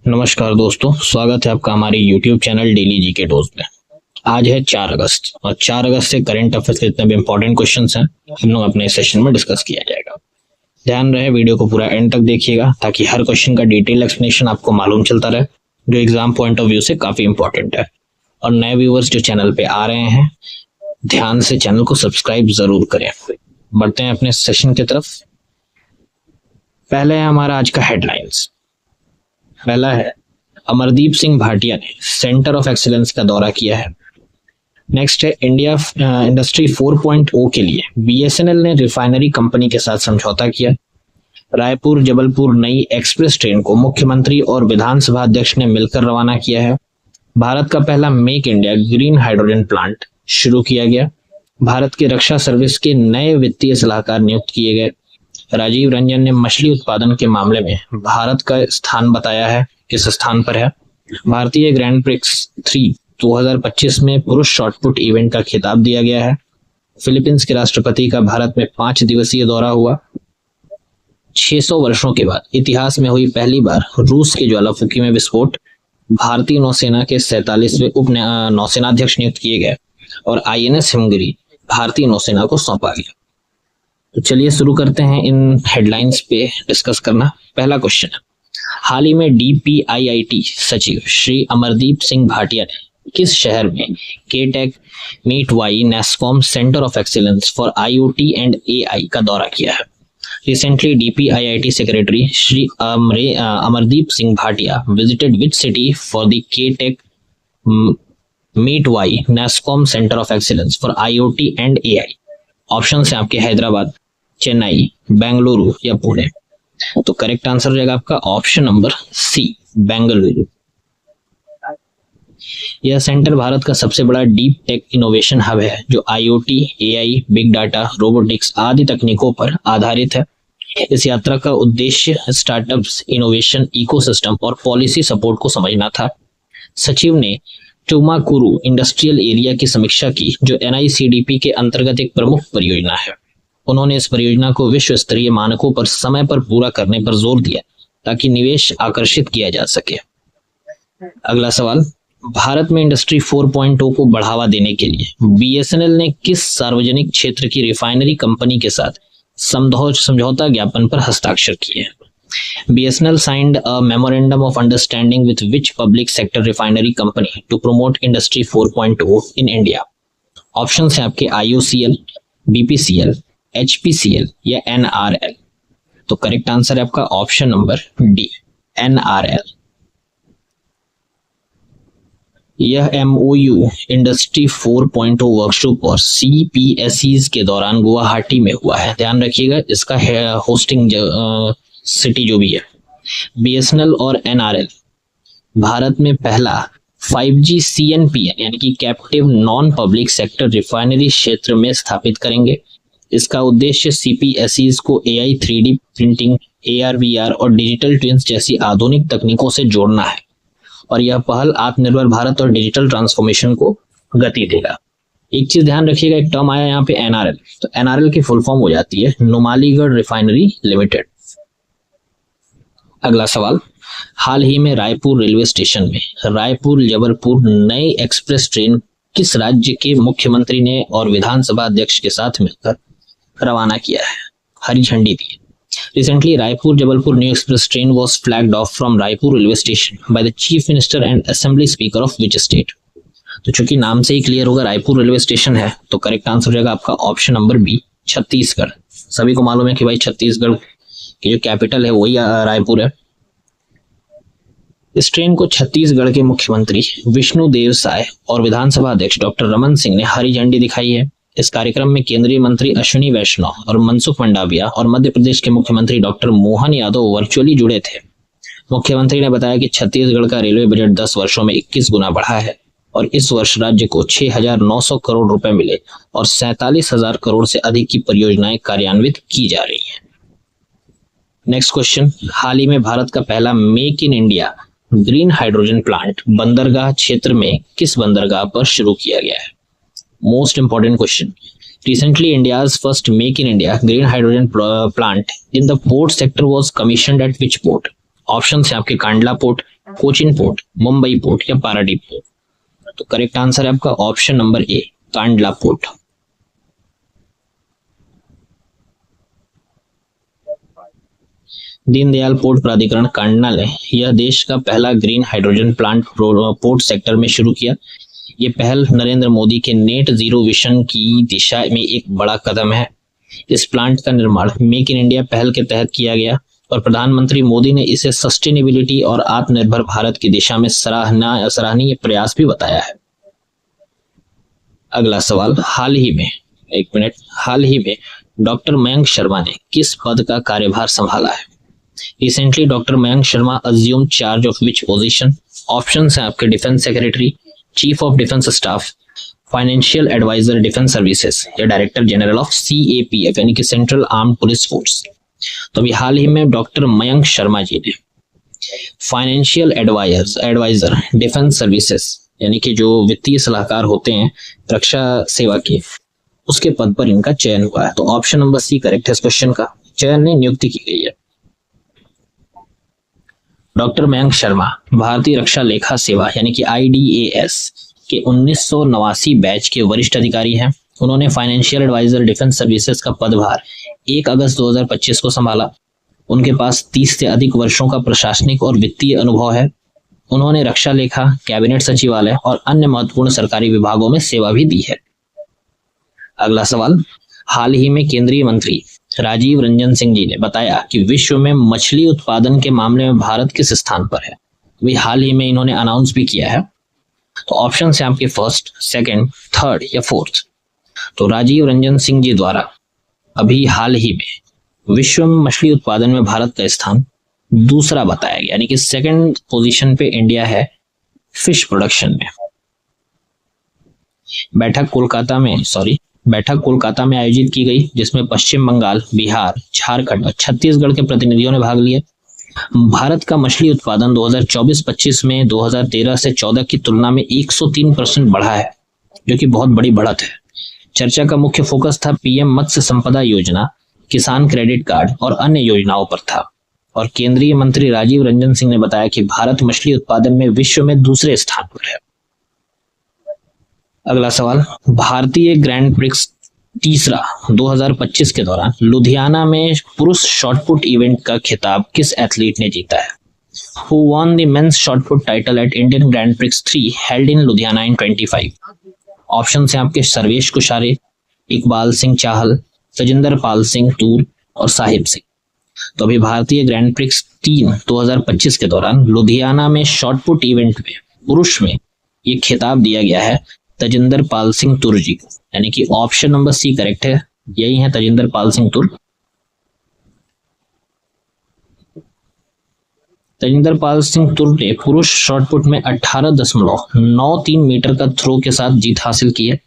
नमस्कार दोस्तों, स्वागत है आपका हमारे YouTube channel daily GK dose में। आज है 4 अगस्त और 4 अगस्त से करंट अफेयर्स के जितने भी इंपॉर्टेंट क्वेश्चंस हैं हम लोग अपने सेशन में डिस्कस किया जाएगा। ध्यान रहे वीडियो को पूरा एंड तक देखिएगा ताकि हर क्वेश्चन का डिटेल एक्सप्लेनेशन आपको मालूम चलता रहे, जो एग्जाम पॉइंट ऑफ व्यू से काफी इंपॉर्टेंट है। और नए व्यूअर्स जो चैनल पे आ रहे हैं, ध्यान से चैनल को सब्सक्राइब जरूर करें। बढ़ते हैं अपने सेशन की तरफ। पहले है हमारा आज का हेडलाइंस। पहला है अमरदीप सिंह भाटिया ने सेंटर ऑफ एक्सीलेंस का दौरा किया है। नेक्स्ट है इंडिया इंडस्ट्री 4.0 के लिए बीएसएनएल ने रिफाइनरी कंपनी के साथ समझौता किया। रायपुर जबलपुर नई एक्सप्रेस ट्रेन को मुख्यमंत्री और विधानसभा अध्यक्ष ने मिलकर रवाना किया है। भारत का पहला make India green hydrogen plant शुरू किया गया। भारत की रक्षा सर्विस के नए वित्तीय सलाहकार नियुक्त किए गए। राजीव रंजन ने मछली उत्पादन के मामले में भारत का स्थान बताया है, किस स्थान पर है। भारतीय ग्रैंड प्रिक्स 3 2025 में पुरुष शॉटपुट इवेंट का खिताब दिया गया है। फिलीपींस के राष्ट्रपति का भारत में 5 दिवसीय दौरा हुआ। 600 वर्षों के बाद इतिहास में हुई पहली बार रूस के ज्वालामुखी में विस्फोट। भारतीय नौसेना के 47वें उप नौसेनाध्यक्ष नियुक्त किए गए और आईएनएस हिमगिरी भारतीय नौसेना को सौंपा गया। तो चलिए शुरू करते हैं इन हेडलाइंस पे डिस्कस करना। पहला क्वेश्चन है, हाल ही में डीपीआईआईटी सचिव श्री अमरदीप सिंह भाटिया ने किस शहर में K tech MeitY NASSCOM centre of excellence for IoT and AI का दौरा किया है। Recently DPIIT secretary Shri Amardeep Singh Bhatia visited which city for the K tech MeitY NASSCOM centre of excellence for IoT and AI. Option है आपके हैदराबाद, चेन्नई, बेंगलुरु या पुणे। तो correct answer हो जाएगा आपका ऑप्शन नंबर सी, बेंगलुरु। यह सेंटर भारत का सबसे बड़ा डीप टेक इनोवेशन हब है जो IoT, AI, big data, robotics आदि तकनीकों पर आधारित है। इस यात्रा का उद्देश्य स्टार्टअप्स, इनोवेशन, इकोसिस्टम और पॉलिसी सपोर्ट को समझना था। सचिव ने टुमाकुरु इंडस्ट्रियल एरिया की समीक्षा की जो एनआईसीडीपी के अंतर्गत एक प्रमुख परियोजना है। उन्होंने इस परियोजना को विश्व स्तरीय मानकों पर समय पर पूरा करने पर जोर दिया ताकि निवेश आकर्षित किया जा सके। अगला सवाल, भारत में इंडस्ट्री 4.0 को बढ़ावा देने के लिए बीएसएनएल ने किस सार्वजनिक क्षेत्र की रिफाइनरी कंपनी के साथ समझौता ज्ञापन पर हस्ताक्षर किए? BSNL signed a memorandum of understanding with which public sector refinery company to promote Industry 4.0 in India? Options हैं आपके IOCL, BPCL, HPCL या NRL। तो करेक्ट आंसर है आपका ऑप्शन नंबर डी, NRL। यह MOU इंडस्ट्री 4.0 वर्कशॉप और CPSEs के दौरान गुवाहाटी में हुआ है। ध्यान रखिएगा इसका होस्टिंग सिटी जो भी है। बीएसएनएल और एनआरएल भारत में पहला 5G CNPN यानी कि captive non public sector refinery क्षेत्र में स्थापित करेंगे। इसका उद्देश्य CPSEs को AI 3D printing, AR VR और डिजिटल ट्विन्स जैसी आधुनिक तकनीकों से जोड़ना है और यह पहल आत्मनिर्भर भारत और डिजिटल ट्रांसफॉर्मेशन को गति देगा। एक चीज ध्यान रखिएगा, एक टर्म आया यहाँ पे NRL, तो NRL की फुल फॉर्म हो जाती है नुमालीगढ़ रिफाइनरी लिमिटेड। अगला सवाल, हाल ही में रायपुर रेलवे स्टेशन में रायपुर जबलपुर नई एक्सप्रेस ट्रेन किस राज्य के मुख्यमंत्री ने और विधानसभा अध्यक्ष के साथ मिलकर रवाना किया है, हरी झंडी दी? Recently Raipur Jabalpur new express train was flagged off from Raipur railway station by the chief minister and assembly speaker of which state? तो चूंकि नाम से ही क्लियर होगा रायपुर रेलवे स्टेशन है, तो करेक्ट आंसर हो जाएगा आपका ऑप्शन नंबर बी, छत्तीसगढ़। सभी को मालूम है कि भाई छत्तीसगढ़ की जो कैपिटल है वही रायपुर है। इस ट्रेन को छत्तीसगढ़ के मुख्यमंत्री विष्णुदेव साय और विधानसभा अध्यक्ष डॉक्टर रमन सिंह ने हरी झंडी दिखाई है। इस कार्यक्रम में केंद्रीय मंत्री अश्विनी वैष्णव और मनसुख मंडाविया और मध्य प्रदेश के मुख्यमंत्री डॉक्टर मोहन यादव वर्चुअली जुड़े थे। मुख्यमंत्री ने बताया कि छत्तीसगढ़ का रेलवे बजट 10 वर्षों में 21 गुना बढ़ा है और इस वर्ष राज्य को 6,900 करोड़ रुपए मिले और 47,000 करोड़ से अधिक की परियोजनाएं कार्यान्वित की जा रही हैं। नेक्स्ट क्वेश्चन, हाल ही में भारत का पहला make in India green hydrogen plant बंदरगाह क्षेत्र में किस बंदरगाह पर शुरू किया गया है? Most important question, Recently, India's first Make in India green hydrogen plant in the port sector was commissioned at which port? Options है आपके Kandla port, Cochin port, Mumbai port या पारादीप पोर्ट? तो करेक्ट आंसर है आपका option number A, Kandla port. Deendayal port प्राधिकरण कांडला ने यह देश का पहला green hydrogen plant port sector में शुरू किया। ये पहल नरेंद्र मोदी के नेट जीरो विजन की दिशा में एक बड़ा कदम है। इस प्लांट का निर्माण मेक इन इंडिया पहल के तहत किया गया और प्रधानमंत्री मोदी ने इसे सस्टेनेबिलिटी और आत्मनिर्भर भारत की दिशा में सराहनीय प्रयास भी बताया है। अगला सवाल, हाल ही में डॉक्टर मयंक शर्मा ने किस पद का कार्यभार संभाला है? Recently doctor Mayank Sharma assume charge of which position? Options हैं आपके defence secretary, chief of defence staff, financial adviser defence services या डायरेक्टर जनरल ऑफ CAPF यानी कि सेंट्रल आर्म्ड पुलिस फोर्स। तो अभी हाल ही में डॉक्टर मयंक शर्मा जी ने फाइनेंशियल एडवाइजर डिफेंस सर्विसेज यानी कि जो वित्तीय सलाहकार होते हैं रक्षा सेवा के, उसके पद पर इनका चयन हुआ है। तो ऑप्शन नंबर सी करेक्ट है इस क्वेश्चन का, चयन नहीं नियुक्ति की गई है। डॉक्टर मयंक शर्मा भारतीय रक्षा लेखा सेवा यानी कि IDAS के 1989 बैच के वरिष्ठ अधिकारी हैं। उन्होंने फाइनेंशियल एडवाइजर डिफेंस सर्विसेज का पदभार 1 अगस्त 2025 को संभाला। उनके पास 30 से अधिक वर्षों का प्रशासनिक और वित्तीय अनुभव है। उन्होंने रक्षा लेखा, कैबिनेट सचिवालय और अन्य महत्वपूर्ण सरकारी विभागों में सेवा भी दी है। अगला सवाल, हाल ही में केंद्रीय मंत्री राजीव रंजन सिंह जी ने बताया कि विश्व में मछली उत्पादन के मामले में भारत किस स्थान पर है? वे हाल ही में इन्होंने अनाउंस भी किया है। तो ऑप्शन है आपके फर्स्ट, सेकंड, थर्ड या फोर्थ। तो राजीव रंजन सिंह जी द्वारा अभी हाल ही में विश्व में मछली उत्पादन में भारत का स्थान दूसरा बताया गया, यानी कि सेकंड पोजीशन पे इंडिया है फिश प्रोडक्शन में। बैठक कोलकाता में आयोजित की गई जिसमें पश्चिम बंगाल, बिहार, झारखंड और छत्तीसगढ़ के प्रतिनिधियों ने भाग लिए। भारत का मछली उत्पादन 2024-25 में 2013 से 14 की तुलना में 103% बढ़ा है, जो कि बहुत बड़ी बढ़त है। चर्चा का मुख्य फोकस था PM मत्स्य संपदा योजना, किसान क्रेडिट कार्ड और अन्य योजनाओं पर था। और केंद्रीय मंत्री राजीव रंजन सिंह ने बताया कि भारत मछली उत्पादन में विश्व में दूसरे स्थान पर है। अगला सवाल, भारतीय ग्रैंड प्रिक्स तीसरा 2025 के दौरान लुधियाना में पुरुष शॉटपुट इवेंट का खिताब किस एथलीट ने जीता है? Who won the men's shot put title at Indian Grand Prix 3 held in Ludhiana in 25? Option है आपके सर्वेश कुशारे, इकबाल सिंह चाहल, तजिंदर पाल सिंह तूर और साहिब सिंह। तो अभी भारतीय ग्रैंड प्रिक्स 3 2025 के दौरान लुधियाना में शॉटपुट इवेंट में पुरुष में ये खिताब दिया गया है तजिंदर पाल सिंह तुर जी को, यानी कि ऑप्शन नंबर सी करेक्ट है, यही है तजिंदर पाल सिंह तुर। तजिंदर पाल सिंह तुर ने पुरुष शॉटपुट में 18.93 मीटर का थ्रो के साथ जीत हासिल की है।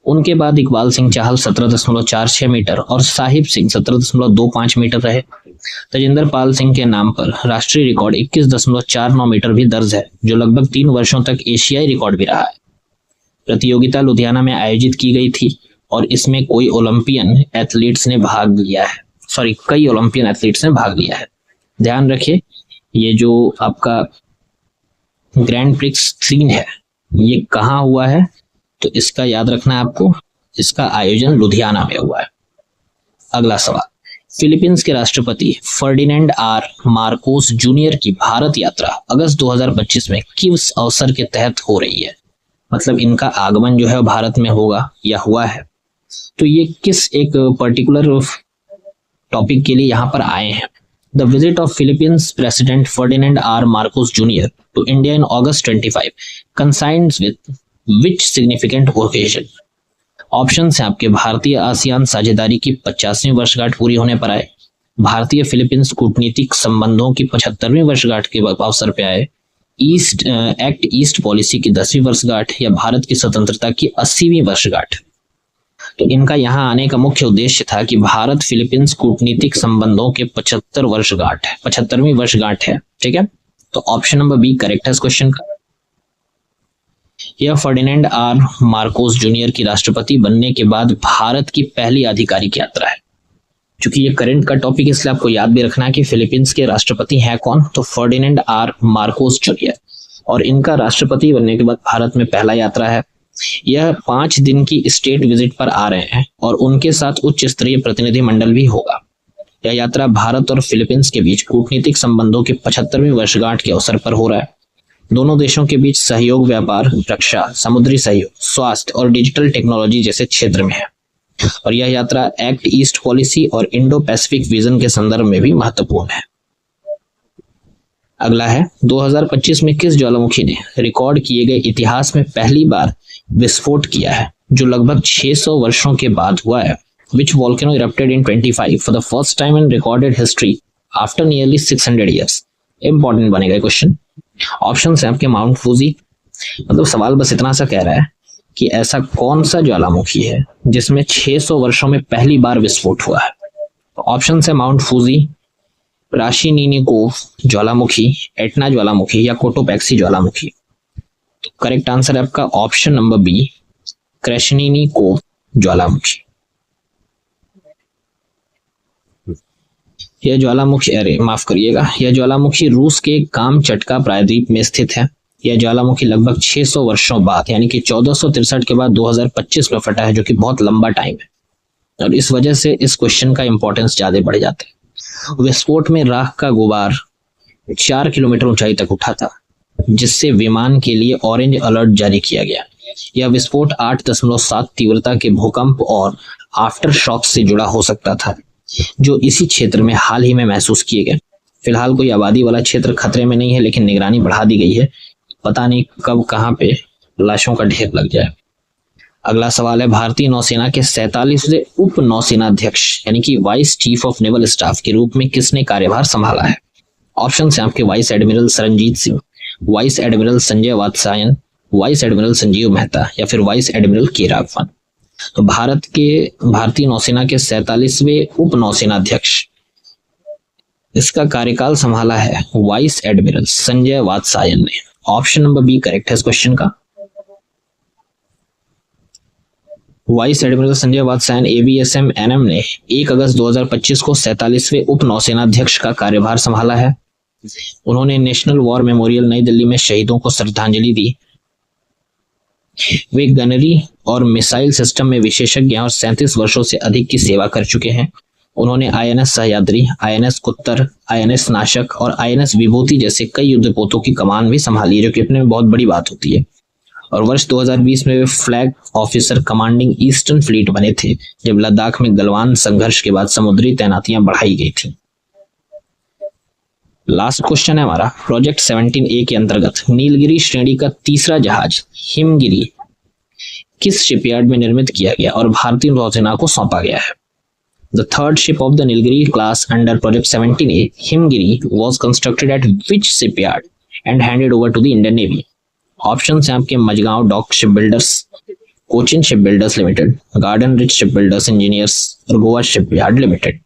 उनके बाद इकबाल सिंह चाहल 17.46 मीटर और साहिब सिंह 17.25 मीटर रहे। तजिंदर पाल सिंह के नाम पर राष्ट्रीय रिकॉर्ड 21.49 मीटर भी दर्ज है, जो लगभग 3 वर्षों तक एशियाई रिकॉर्ड भी रहा है। प्रतियोगिता लुधियाना में आयोजित की गई थी और इसमें कई ओलंपियन एथलीट्स ने भाग लिया है। ध्यान रखिए, ये जो आपका ग्रैंड प्रिक्स 3 है ये कहाँ हुआ है, तो इसका याद रखना है आपको, इसका आयोजन लुधियाना में हुआ है। अगला सवाल, फिलीपींस के राष्ट्रपति फर्डिनेंड आर मार्कोस जूनियर की भारत यात्रा अगस्त 2025 में किस अवसर के तहत हो रही है? मतलब इनका आगमन जो है भारत में होगा या हुआ है, तो ये किस एक पर्टिकुलर टॉपिक के लिए यहाँ पर आए हैं? The visit of Philippines president Ferdinand R Marcos junior to India in August 25 coincides with which significant occasion? Option है आपके भारतीय आसियान साझेदारी की 50वीं वर्षगांठ पूरी होने पर आए, भारतीय फिलीपींस कूटनीतिक संबंधों की 75वीं वर्षगांठ के अवसर पर आए, ईस्ट पॉलिसी की 10वीं वर्षगांठ या भारत की स्वतंत्रता की 80वीं वर्षगांठ। तो इनका यहाँ आने का मुख्य उद्देश्य था कि भारत फिलीपींस कूटनीतिक संबंधों के 75वीं वर्षगांठ है। ठीक है, तो ऑप्शन नंबर बी करेक्ट है इस क्वेश्चन का। यह फर्डिनेंड आर मार्कोस जूनियर की राष्ट्रपति बनने के बाद भारत की पहली आधिकारिक यात्रा है। क्योंकि ये करंट का टॉपिक, इसलिए आपको याद भी रखना है कि फिलीपींस के राष्ट्रपति हैं कौन, तो फर्डिनेंड आर मार्कोस जूनियर, और इनका राष्ट्रपति बनने के बाद भारत में पहला यात्रा है। यह 5 दिन की स्टेट विजिट पर आ रहे हैं और उनके साथ उच्च स्तरीय प्रतिनिधिमंडल भी होगा। यह यात्रा भारत और फिलीपींस के बीच कूटनीतिक संबंधों की 75वीं वर्षगांठ के अवसर पर हो रहा है। दोनों देशों के बीच सहयोग व्यापार, रक्षा, समुद्री सहयोग, स्वास्थ्य और डिजिटल टेक्नोलॉजी जैसे क्षेत्र में है, और यह यात्रा एक्ट ईस्ट पॉलिसी और इंडो पैसिफिक विजन के संदर्भ में भी महत्वपूर्ण है। अगला है 2025 में किस ज्वालामुखी ने रिकॉर्ड किए गए इतिहास में पहली बार विस्फोट किया है, जो लगभग 600 वर्षों के बाद हुआ है। Which volcano erupted in 25 for the first time in recorded history after nearly 600 years? Important बनेगा क्वेश्चन। ऑप्शन है आपके माउंट फूजी, मतलब सवाल बस इतना सा कह रहा है कि ऐसा कौन सा ज्वालामुखी है जिसमें 600 वर्षों में पहली बार विस्फोट हुआ है। तो ऑप्शन है माउंट फूजी, प्राशिनिनिकोव ज्वालामुखी, एटना ज्वालामुखी या कोटोपैक्सी ज्वालामुखी। तो करेक्ट आंसर है आपका ऑप्शन नंबर बी, क्रेशनिनिकोव ज्वालामुखी। यह ज्वालामुखी, अरे माफ करिएगा, यह ज्वालामुखी रूस के कामचटका प्रायद्वीप में स्थित है। यह ज्वालामुखी लगभग 600 वर्षों बाद यानी कि 1463 के बाद 2025 में फटा है, जो कि बहुत लंबा टाइम है, और इस वजह से इस क्वेश्चन का इंपॉर्टेंस ज्यादा बढ़ जाता है। विस्फोट में राख का गुबार 4 किलोमीटर ऊंचाई तक उठा था, जिससे विमान के लिए ऑरेंज अलर्ट जारी किया गया। यह विस्फोट 8.7 तीव्रता के भूकंप और आफ्टर शॉक से जुड़ा हो सकता था, जो इसी क्षेत्र में हाल ही में महसूस किए गए। फिलहाल कोई आबादी वाला क्षेत्र खतरे में नहीं है, लेकिन निगरानी बढ़ा दी गई है। पता नहीं कब कहां पे लाशों का ढेर लग जाए। अगला सवाल है, भारतीय नौसेना के 47वें उप नौसेनाध्यक्ष यानी कि vice chief of naval staff के रूप में किसने कार्यभार संभाला है। ऑप्शन है आपके vice admiral Saranjeet Singh, vice admiral Sanjay Vatsayan, vice admiral Sanjeev Mehta या फिर वाइस एडमिरल के राघवन। तो भारतीय नौसेना के 47वें उप नौसेनाध्यक्ष, इसका कार्यकाल संभाला है वाइस एडमिरल संजय वात्सायन ने। ऑप्शन नंबर बी करेक्ट है इस क्वेश्चन का। Vice admiral Sanjay Vatsayan AVSM NM ने 1 अगस्त 2025 को 47वें उप नौसेनाध्यक्ष का कार्यभार संभाला है। उन्होंने नेशनल वॉर मेमोरियल नई दिल्ली में शहीदों को श्रद्धांजलि दी। वे गनरी और मिसाइल सिस्टम में विशेषज्ञ हैं और 37 वर्षों से अधिक की सेवा कर चुके हैं। उन्होंने आईएनएस सह्याद्री, आईएनएस कुत्तर, आईएनएस नाशक और आईएनएस विभूति जैसे कई युद्धपोतों की कमान भी संभाली है, जो कि अपने में बहुत बड़ी बात होती है। और वर्ष 2020 में वे flag officer commanding eastern fleet बने थे, जब लद्दाख में गलवान संघर्ष के बाद समुद्री तैनातियां बढ़ाई गई थी। लास्ट क्वेश्चन है हमारा, प्रोजेक्ट 17A के अंतर्गत नीलगिरी श्रेणी का तीसरा जहाज हिमगिरी किस शिपयार्ड में निर्मित किया गया और भारतीय नौसेना को सौंपा गया है। The third ship of the Nilgiri class under Project 17A, Himgiri, was constructed at which shipyard and handed over to the Indian Navy? Options हैं आपके Mazagon Dock Shipbuilders, Cochin Shipbuilders Limited, Garden Reach Shipbuilders Engineers और Goa shipyard limited.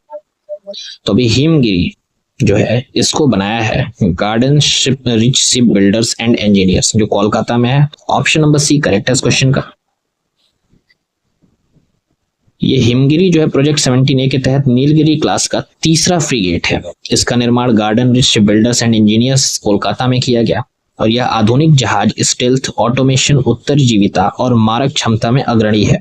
तो अभी हिमगिरी जो है इसको बनाया है garden ship rich ship builders and engineers, जो कोलकाता में है। ऑप्शन नंबर सी करेक्ट है इस क्वेश्चन का। ये हिमगिरी जो है प्रोजेक्ट 17A के तहत नीलगिरी क्लास का तीसरा फ्रीगेट है। इसका निर्माण garden Reach ship builders and engineers Kolkata में किया गया, और यह आधुनिक जहाज स्टेल्थ, ऑटोमेशन, उत्तरजीविता और मारक क्षमता में अग्रणी है।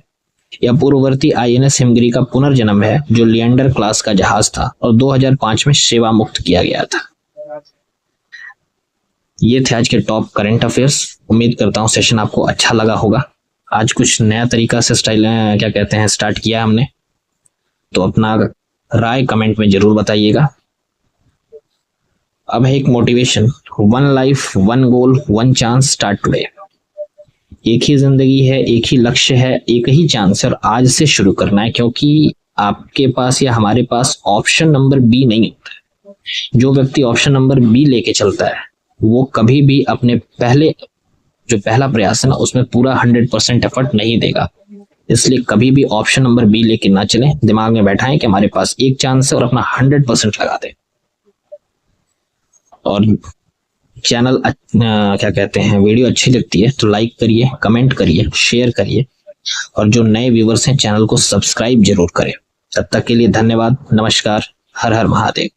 यह पूर्ववर्ती आईएनएस हिमगिरी का पुनर्जन्म है, जो लिएंडर क्लास का जहाज था और 2005 में सेवा मुक्त किया गया था। ये थे आज के टॉप करंट अफेयर्स। उम्मीद करता हूँ सेशन आपको अच्छा लगा होगा। आज कुछ नया तरीका से स्टार्ट किया हमने, तो अपना राय कमेंट में जरूर बताइएगा। अब है एक मोटिवेशन, 1 लाइफ 1 गोल 1 चांस, स्टार्ट टुडे। एक ही जिंदगी है, एक ही लक्ष्य है, एक ही चांस है, और आज से शुरू करना है, क्योंकि आपके पास या हमारे पास ऑप्शन नंबर बी नहीं होता है। जो व्यक्ति ऑप्शन नंबर बी लेके चलता है वो कभी भी अपने पहला प्रयास है ना, उसमें पूरा 100% एफर्ट नहीं देगा। इसलिए कभी भी ऑप्शन नंबर बी लेके ना चलें। दिमाग में बैठाएं कि हमारे पास एक चांस है और अपना 100% लगा दें। और चैनल वीडियो अच्छी लगती है तो लाइक करिए, कमेंट करिए, शेयर करिए, और जो नए व्यूवर्स हैं चैनल को सब्सक्राइब जरूर करें। तब तक के लिए धन्यवाद, नमस्कार, हर हर महादेव।